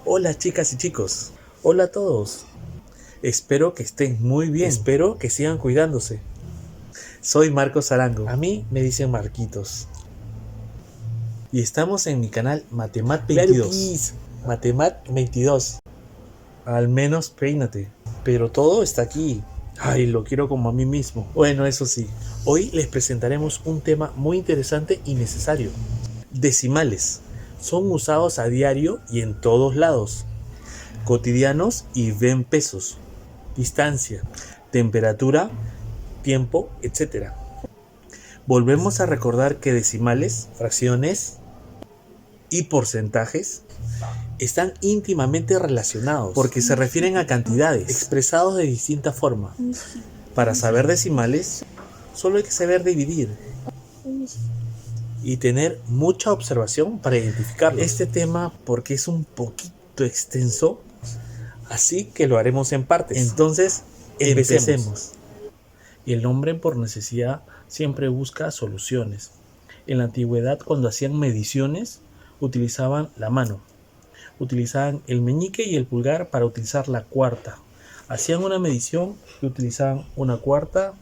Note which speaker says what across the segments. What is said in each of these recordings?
Speaker 1: Hola chicas y chicos, hola a todos. Espero que estén muy bien, espero que sigan cuidándose. Soy Marcos Arango, a mí me dicen Marquitos. Y estamos en mi canal Matemat 22. Matemat 22. Al menos peínate. Pero todo está aquí. Ay, lo quiero como a mí mismo. Bueno, eso sí, hoy les presentaremos un tema muy interesante y necesario. Decimales. Son usados a diario y en todos lados. Cotidianos y ven pesos. Distancia, temperatura, tiempo, etc. Volvemos a recordar que decimales, fracciones y porcentajes están íntimamente relacionados porque se refieren a cantidades expresados de distinta forma. Para saber decimales, solo hay que saber dividir y tener mucha observación para identificarlos. Este tema, porque es un poquito extenso, así que lo haremos en partes. Entonces, empecemos. Y el hombre por necesidad siempre busca soluciones. En la antigüedad, cuando hacían mediciones, utilizaban la mano. Utilizaban el meñique y el pulgar para utilizar la cuarta. Hacían una medición y utilizaban una cuarta,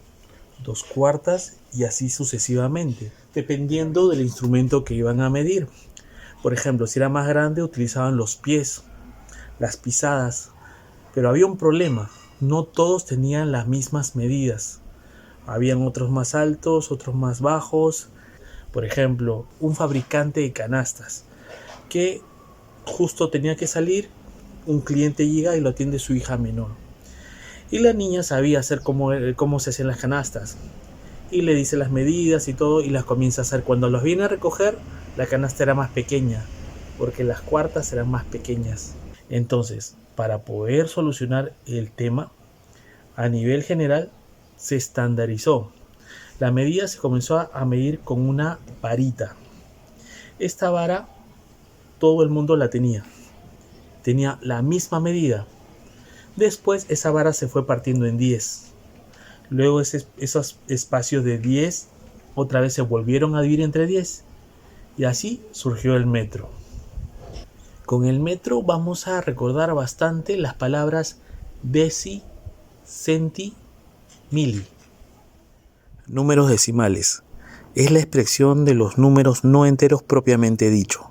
Speaker 1: 2 cuartas y así sucesivamente, dependiendo del instrumento que iban a medir. Por ejemplo, si era más grande, utilizaban los pies, las pisadas. Pero había un problema, no todos tenían las mismas medidas. Habían otros más altos, otros más bajos. Por ejemplo, un fabricante de canastas que justo tenía que salir, un cliente llega y lo atiende su hija menor. Y la niña sabía hacer cómo se hacían las canastas. Y le dice las medidas y todo y las comienza a hacer. Cuando los viene a recoger, la canasta era más pequeña, porque las cuartas eran más pequeñas. Entonces, para poder solucionar el tema, a nivel general se estandarizó. La medida se comenzó a medir con una varita. Esta vara todo el mundo la tenía. Tenía la misma medida. Después esa vara se fue partiendo en 10. Luego esos espacios de 10 otra vez se volvieron a dividir entre 10. Y así surgió el metro. Con el metro vamos a recordar bastante las palabras deci, centi, mili. Números decimales. Es la expresión de los números no enteros propiamente dicho.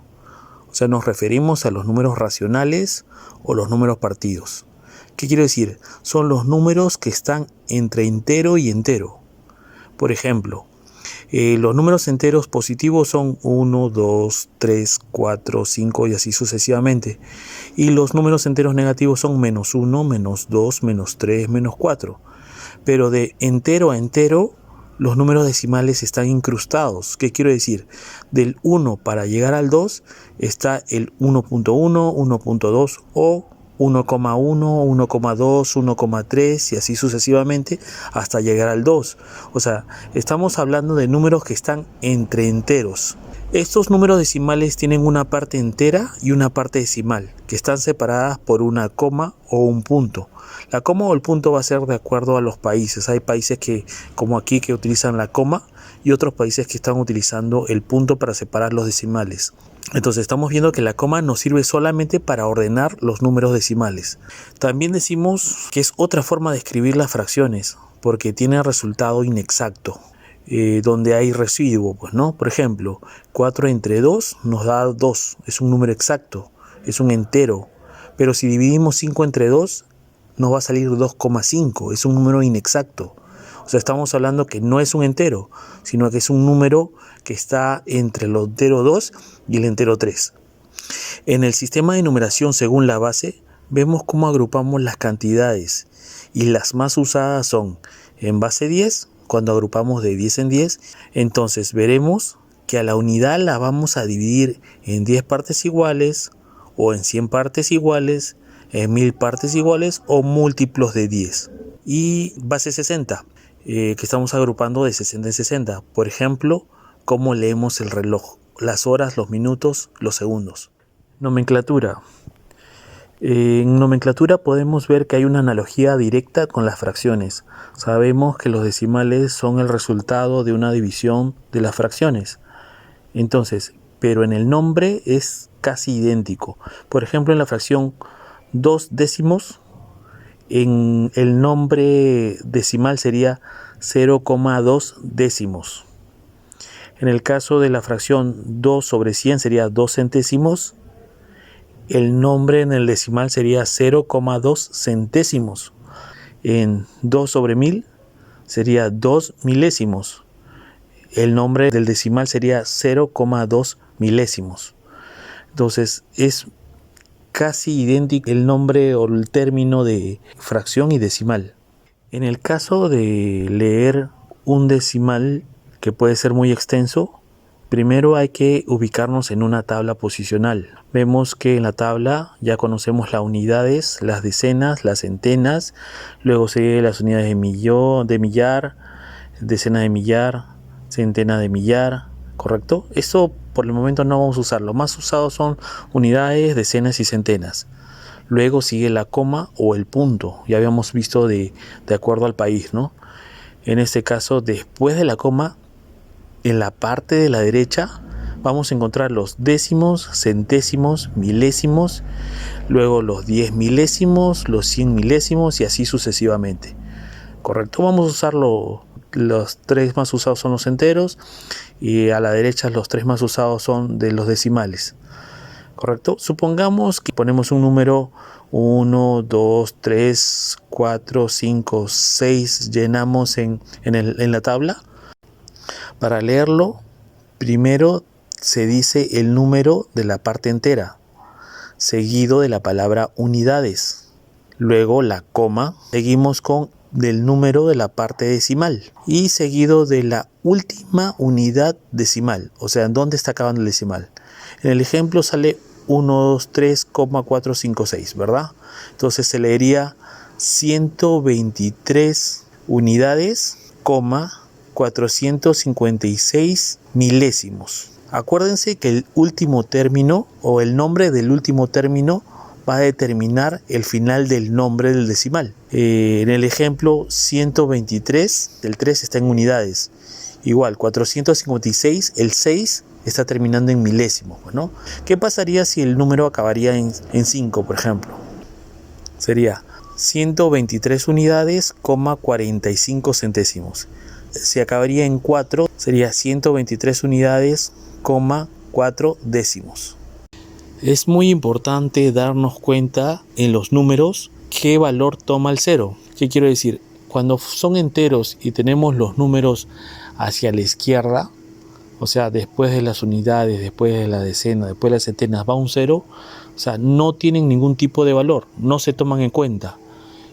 Speaker 1: O sea, nos referimos a los números racionales o los números partidos. ¿Qué quiero decir? Son los números que están entre entero y entero. Por ejemplo, los números enteros positivos son 1, 2, 3, 4, 5 y así sucesivamente. Y los números enteros negativos son menos 1, menos 2, menos 3, menos 4. Pero de entero a entero, los números decimales están incrustados. ¿Qué quiero decir? Del 1 para llegar al 2 está el 1.1, 1.2 o 1,1, 1,2, 1,3 y así sucesivamente hasta llegar al 2. O sea, estamos hablando de números que están entre enteros. Estos números decimales tienen una parte entera y una parte decimal, que están separadas por una coma o un punto. La coma o el punto va a ser de acuerdo a los países. Hay países que, como aquí, que utilizan la coma y otros países que están utilizando el punto para separar los decimales. Entonces estamos viendo que la coma nos sirve solamente para ordenar los números decimales. También decimos que es otra forma de escribir las fracciones, porque tiene resultado inexacto. Donde hay residuo, pues, ¿no? Por ejemplo, 4 entre 2 nos da 2, es un número exacto, es un entero. Pero si dividimos 5 entre 2, nos va a salir 2,5, es un número inexacto. O sea, estamos hablando que no es un entero, sino que es un número que está entre el entero 2 y el entero 3. En el sistema de numeración según la base, vemos cómo agrupamos las cantidades. Y las más usadas son en base 10, cuando agrupamos de 10 en 10, entonces veremos que a la unidad la vamos a dividir en 10 partes iguales, o en 100 partes iguales, en 1000 partes iguales, o múltiplos de 10. Y base 60, que estamos agrupando de 60 en 60. Por ejemplo, cómo leemos el reloj, las horas, los minutos, los segundos. Nomenclatura. En nomenclatura podemos ver que hay una analogía directa con las fracciones. Sabemos que los decimales son el resultado de una división de las fracciones. Entonces, pero en el nombre es casi idéntico. Por ejemplo, en la fracción 2 décimos, en el nombre decimal sería 0,2 décimos. En el caso de la fracción 2 sobre 100 sería 2 centésimos. El nombre en el decimal sería 0,2 centésimos. En 2 sobre 1000 sería 2 milésimos. El nombre del decimal sería 0,2 milésimos. Entonces es casi idéntico el nombre o el término de fracción y decimal. En el caso de leer un decimal que puede ser muy extenso, primero hay que ubicarnos en una tabla posicional. Vemos que en la tabla ya conocemos las unidades, las decenas, las centenas, luego sigue las unidades de millar, decena de millar, centena de millar, ¿correcto? Eso por el momento no vamos a usar. Lo más usado son unidades, decenas y centenas. Luego sigue la coma o el punto. Ya habíamos visto de acuerdo al país, ¿no? En este caso, después de la coma, en la parte de la derecha, vamos a encontrar los décimos, centésimos, milésimos, luego los 10 milésimos, los 100 milésimos y así sucesivamente. ¿Correcto? Vamos a usar los tres más usados son los enteros y a la derecha los tres más usados son de los decimales. ¿Correcto? Supongamos que ponemos un número 1, 2, 3, 4, 5, 6, llenamos en la tabla. Para leerlo, primero se dice el número de la parte entera, seguido de la palabra unidades. Luego la coma, seguimos con del número de la parte decimal y seguido de la última unidad decimal, o sea, ¿dónde está acabando el decimal? En el ejemplo sale 1, 2, 3,456, ¿verdad? Entonces se leería 123 unidades, 456 milésimos. Acuérdense que el último término o el nombre del último término va a determinar el final del nombre del decimal. En el ejemplo 123, el 3 está en unidades. Igual, 456, el 6 está terminando en milésimos, ¿no? ¿Qué pasaría si el número acabaría en 5, por ejemplo? Sería 123 unidades, 45 centésimos. Si acabaría en 4, sería 123 unidades, 4 décimos. Es muy importante darnos cuenta en los números qué valor toma el cero. ¿Qué quiero decir? Cuando son enteros y tenemos los números hacia la izquierda, o sea, después de las unidades, después de la decena, después de las centenas, va un cero, o sea, no tienen ningún tipo de valor, no se toman en cuenta.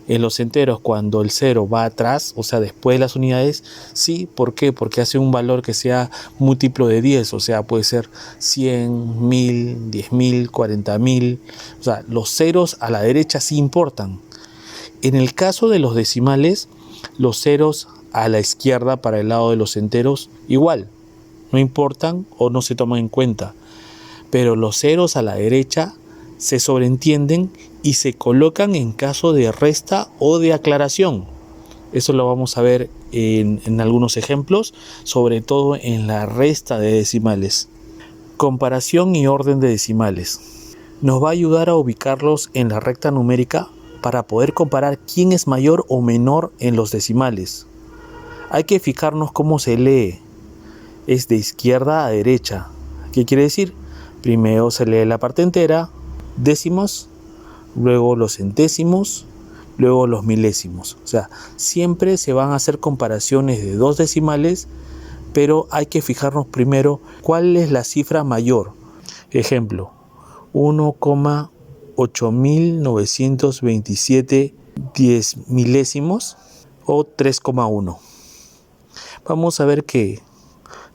Speaker 1: En los enteros, cuando el cero va atrás, o sea, después de las unidades, sí. ¿Por qué? Porque hace un valor que sea múltiplo de 10, o sea, puede ser 100, 1000, 10.000, 40.000. O sea, los ceros a la derecha sí importan. En el caso de los decimales, los ceros a la izquierda para el lado de los enteros, igual, no importan o no se toman en cuenta. Pero los ceros a la derecha se sobreentienden y se colocan en caso de resta o de aclaración. Eso lo vamos a ver en algunos ejemplos, sobre todo en la resta de decimales. Comparación y orden de decimales. Nos va a ayudar a ubicarlos en la recta numérica para poder comparar quién es mayor o menor en los decimales. Hay que fijarnos cómo se lee. Es de izquierda a derecha. ¿Qué quiere decir? Primero se lee la parte entera, décimos, luego los centésimos, luego los milésimos. O sea, siempre se van a hacer comparaciones de dos decimales, pero hay que fijarnos primero cuál es la cifra mayor. Ejemplo, 1,8927 10 milésimos o 3,1. Vamos a ver que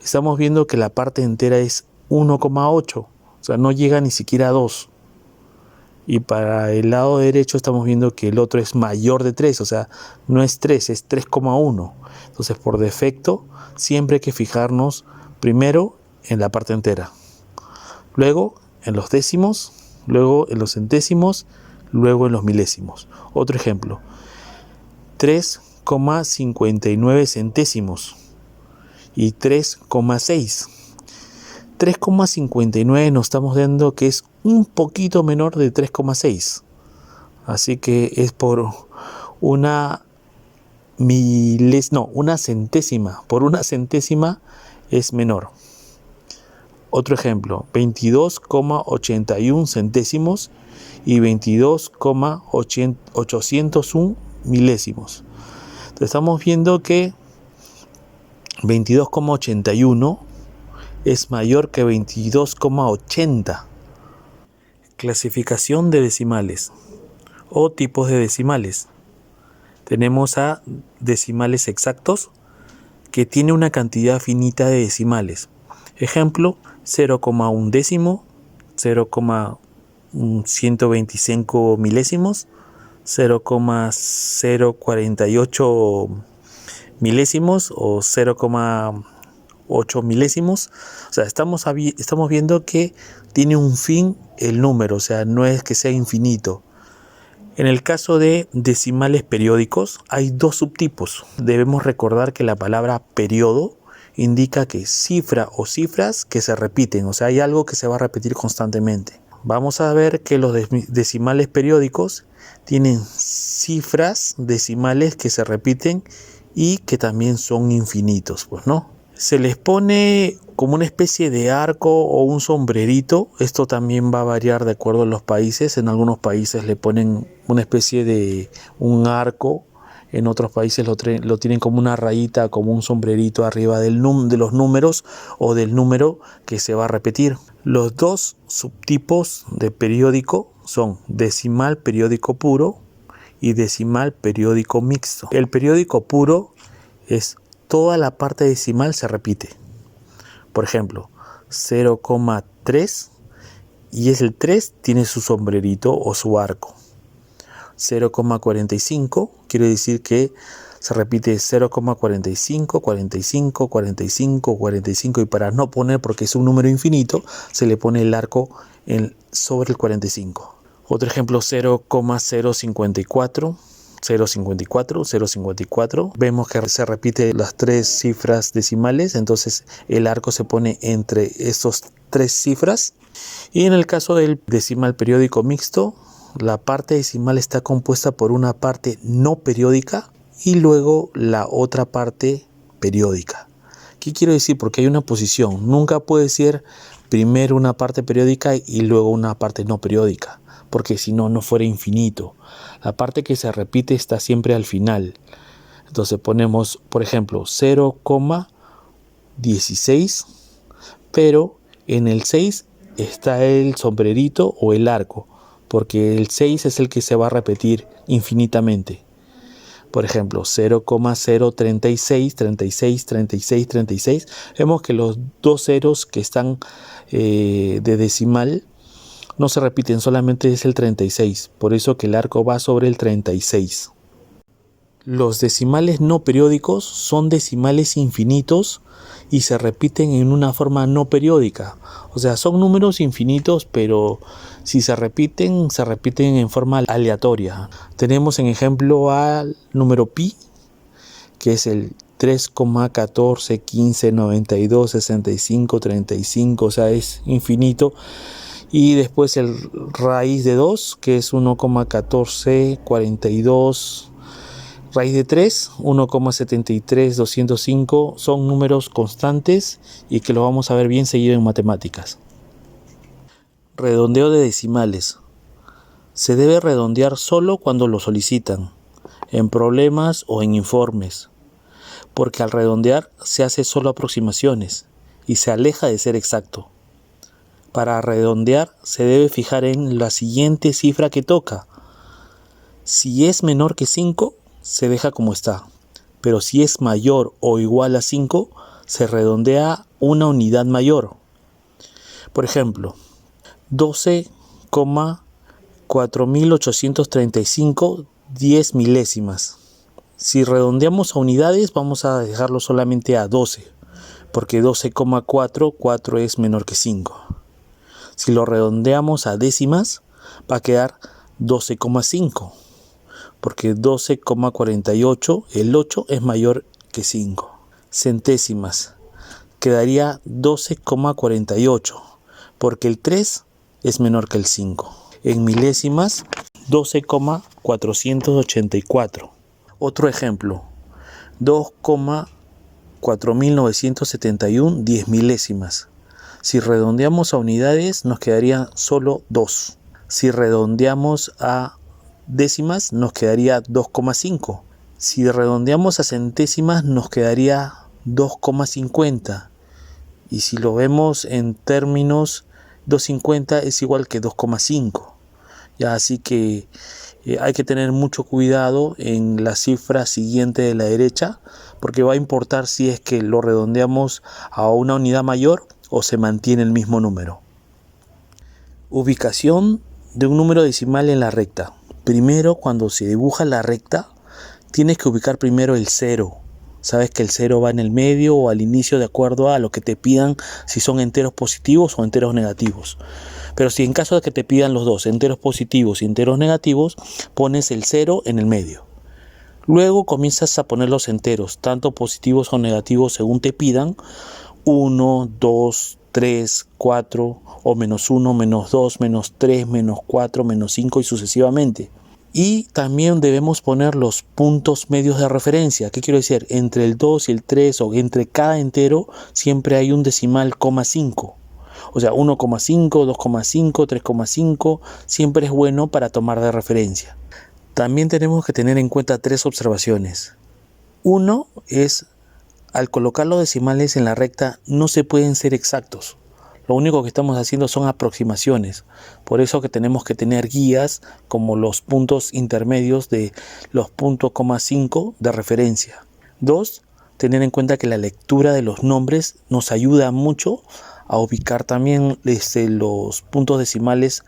Speaker 1: estamos viendo que la parte entera es 1,8. O sea, no llega ni siquiera a 2. Y para el lado derecho estamos viendo que el otro es mayor de 3. O sea, no es 3, es 3,1. Entonces, por defecto, siempre hay que fijarnos primero en la parte entera. Luego en los décimos, luego en los centésimos, luego en los milésimos. Otro ejemplo. 3,59 centésimos y 3,6. 3,59 nos estamos dando que es un poquito menor de 3,6. Así que es por una centésima. Por una centésima es menor. Otro ejemplo, 22,81 centésimos y 22,801 milésimos. Entonces estamos viendo que 22,81 es mayor que 22,80. Clasificación de decimales o tipos de decimales. Tenemos a decimales exactos, que tiene una cantidad finita de decimales. Ejemplo, 0,1 décimo, 0,125 milésimos, 0,048 milésimos o 0,8 milésimos. O sea, estamos viendo que tiene un fin el número, o sea, no es que sea infinito. En el caso de decimales periódicos hay dos subtipos. Debemos recordar que la palabra periodo indica que cifra o cifras que se repiten, o sea, hay algo que se va a repetir constantemente. Vamos a ver que los decimales periódicos tienen cifras decimales que se repiten y que también son infinitos, pues no. Se les pone como una especie de arco o un sombrerito. Esto también va a variar de acuerdo a los países. En algunos países le ponen una especie de un arco, en otros países lo tienen como una rayita, como un sombrerito arriba de los números o del número que se va a repetir. Los dos subtipos de periódico son decimal periódico puro y decimal periódico mixto. El periódico puro es toda la parte decimal se repite. Por ejemplo, 0,3 y es el 3 tiene su sombrerito o su arco. 0,45 quiere decir que se repite 0,45, 45, 45, 45 y para no poner, porque es un número infinito, se le pone el arco sobre el 45. Otro ejemplo, 0,054. 0,54, 0,54. Vemos que se repite las tres cifras decimales, entonces el arco se pone entre esas tres cifras. Y en el caso del decimal periódico mixto, la parte decimal está compuesta por una parte no periódica y luego la otra parte periódica. ¿Qué quiero decir? Porque hay una posición. Nunca puede ser primero una parte periódica y luego una parte no periódica, porque si no, no fuera infinito. La parte que se repite está siempre al final. Entonces ponemos, por ejemplo, 0,16, pero en el 6 está el sombrerito o el arco, porque el 6 es el que se va a repetir infinitamente. Por ejemplo, 0,036, 36, 36, 36. Vemos que los dos ceros que están de decimal no se repiten, solamente es el 36, por eso que el arco va sobre el 36. Los decimales no periódicos son decimales infinitos y se repiten en una forma no periódica. O sea, son números infinitos, pero si se repiten en forma aleatoria. Tenemos en ejemplo al número pi, que es el 3,14, 15, 92, 65, 35, o sea, es infinito. Y después el raíz de 2, que es 1,14, 42, raíz de 3, 1,73, 205, son números constantes y que lo vamos a ver bien seguido en matemáticas. Redondeo de decimales. Se debe redondear solo cuando lo solicitan, en problemas o en informes, porque al redondear se hace solo aproximaciones y se aleja de ser exacto. Para redondear se debe fijar en la siguiente cifra que toca. Si es menor que 5, se deja como está. Pero si es mayor o igual a 5, se redondea una unidad mayor. Por ejemplo, 12,4835 10 milésimas. Si redondeamos a unidades, vamos a dejarlo solamente a 12, porque 12,4 es menor que 5. Si lo redondeamos a décimas, va a quedar 12,5, porque 12,48, el 8 es mayor que 5. Centésimas. quedaría 12,48, porque el 3 es menor que el 5. En milésimas, 12,484. Otro ejemplo, 2,4971 10 milésimas. Si redondeamos a unidades, nos quedaría solo 2. Si redondeamos a décimas, nos quedaría 2,5. Si redondeamos a centésimas, nos quedaría 2,50. Y si lo vemos en términos, 250 es igual que 2,5. Ya, así que hay que tener mucho cuidado en la cifra siguiente de la derecha, porque va a importar si es que lo redondeamos a una unidad mayor o se mantiene el mismo número. Ubicación de un número decimal en la recta. Primero, cuando se dibuja la recta, tienes que ubicar primero el 0. Sabes que el 0 va en el medio o al inicio de acuerdo a lo que te pidan, si son enteros positivos o enteros negativos. Pero si en caso de que te pidan los dos, enteros positivos y enteros negativos, pones el 0 en el medio. Luego comienzas a poner los enteros, tanto positivos o negativos según te pidan, 1, 2, 3, 4 o menos 1, menos 2, menos 3, menos 4, menos 5 y sucesivamente. Y también debemos poner los puntos medios de referencia. ¿Qué quiero decir? Entre el 2 y el 3 o entre cada entero siempre hay un decimal, 5. O sea, 1,5, 2,5, 3,5 siempre es bueno para tomar de referencia. También tenemos que tener en cuenta 3 observaciones. Uno es, al colocar los decimales en la recta no se pueden ser exactos. Lo único que estamos haciendo son aproximaciones. Por eso que tenemos que tener guías como los puntos intermedios de los puntos, 5 de referencia. 2, tener en cuenta que la lectura de los nombres nos ayuda mucho a ubicar también los puntos decimales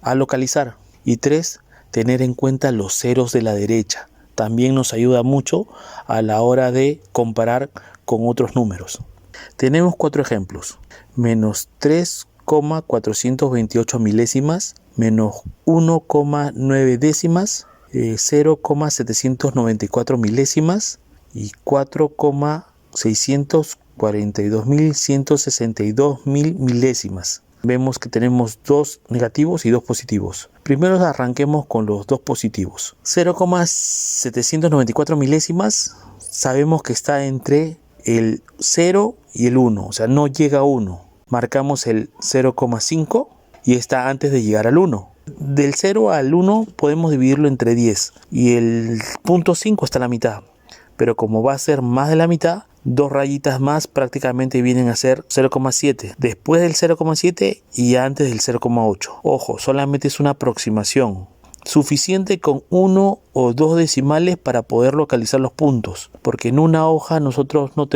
Speaker 1: a localizar. Y 3, tener en cuenta los ceros de la derecha. También nos ayuda mucho a la hora de comparar con otros números. Tenemos 4 ejemplos. Menos 3,428 milésimas, menos 1,9 décimas, 0,794 milésimas y 4,642.162 milésimas. Vemos que tenemos 2 negativos y 2 positivos. Primero arranquemos con los 2 positivos. 0,794 milésimas sabemos que está entre el 0 y el 1, o sea, no llega a 1. Marcamos el 0,5 y está antes de llegar al 1. Del 0 al 1 podemos dividirlo entre 10 y el punto 5 está a la mitad. Pero como va a ser más de la mitad, 2 rayitas más prácticamente vienen a ser 0,7. Después del 0,7 y antes del 0,8. Ojo, solamente es una aproximación. Suficiente con 1 o 2 decimales para poder localizar los puntos, porque en una hoja nosotros no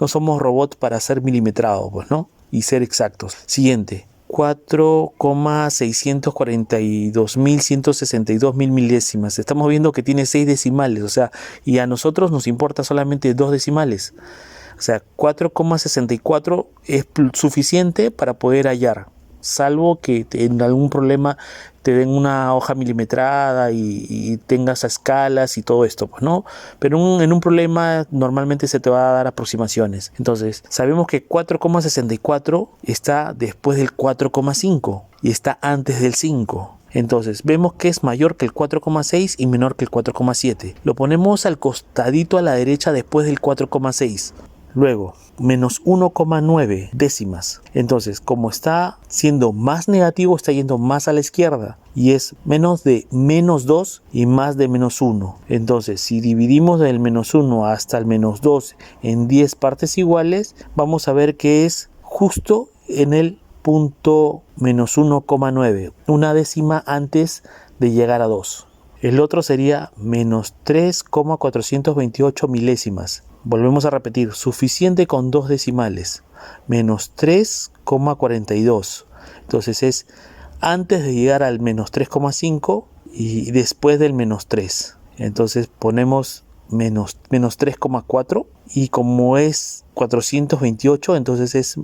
Speaker 1: somos robots para ser milimetrados, pues, ¿no? Y ser exactos. Siguiente, 4,642.162 milésimas. Estamos viendo que tiene 6 decimales, o sea, y a nosotros nos importa solamente 2 decimales. O sea, 4,64 es suficiente para poder hallar, salvo que en algún problema te den una hoja milimetrada y tengas escalas y todo esto, pues, ¿no? Pero en un problema normalmente se te va a dar aproximaciones. Entonces, sabemos que 4,64 está después del 4,5 y está antes del 5. Entonces, vemos que es mayor que el 4,6 y menor que el 4,7. Lo ponemos al costadito a la derecha después del 4,6. Luego, menos 1,9 décimas. Entonces, como está siendo más negativo, está yendo más a la izquierda. Y es menos de menos 2 y más de menos 1. Entonces, si dividimos del menos 1 hasta el menos 2 en 10 partes iguales, vamos a ver que es justo en el punto menos 1,9. Una décima antes de llegar a 2. El otro sería menos 3,428 milésimas. Volvemos a repetir, suficiente con 2 decimales, menos 3,42. Entonces es antes de llegar al menos 3,5 y después del menos 3. Entonces ponemos menos 3,4 y como es 428, entonces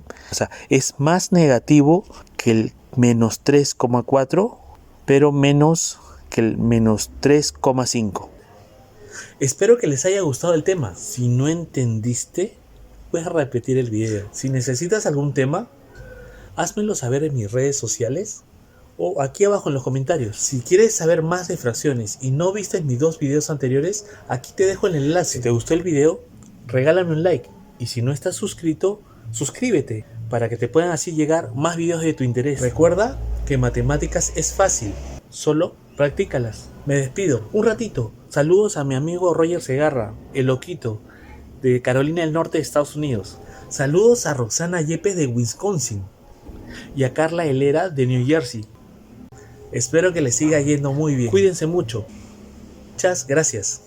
Speaker 1: es más negativo que el menos 3,4, pero menos que el menos 3,5. Espero que les haya gustado el tema. Si no entendiste, puedes repetir el video. Si necesitas algún tema, házmelo saber en mis redes sociales o aquí abajo en los comentarios. Si quieres saber más de fracciones y no viste mis 2 videos anteriores, aquí te dejo el enlace. Si te gustó el video, regálame un like. Y si no estás suscrito, suscríbete para que te puedan así llegar más videos de tu interés. Recuerda que matemáticas es fácil, solo practícalas. Me despido un ratito. Saludos a mi amigo Roger Segarra, el loquito de Carolina del Norte de Estados Unidos. Saludos a Roxana Yepes de Wisconsin y a Carla Helera de New Jersey. Espero que les siga yendo muy bien. Cuídense mucho. Muchas gracias.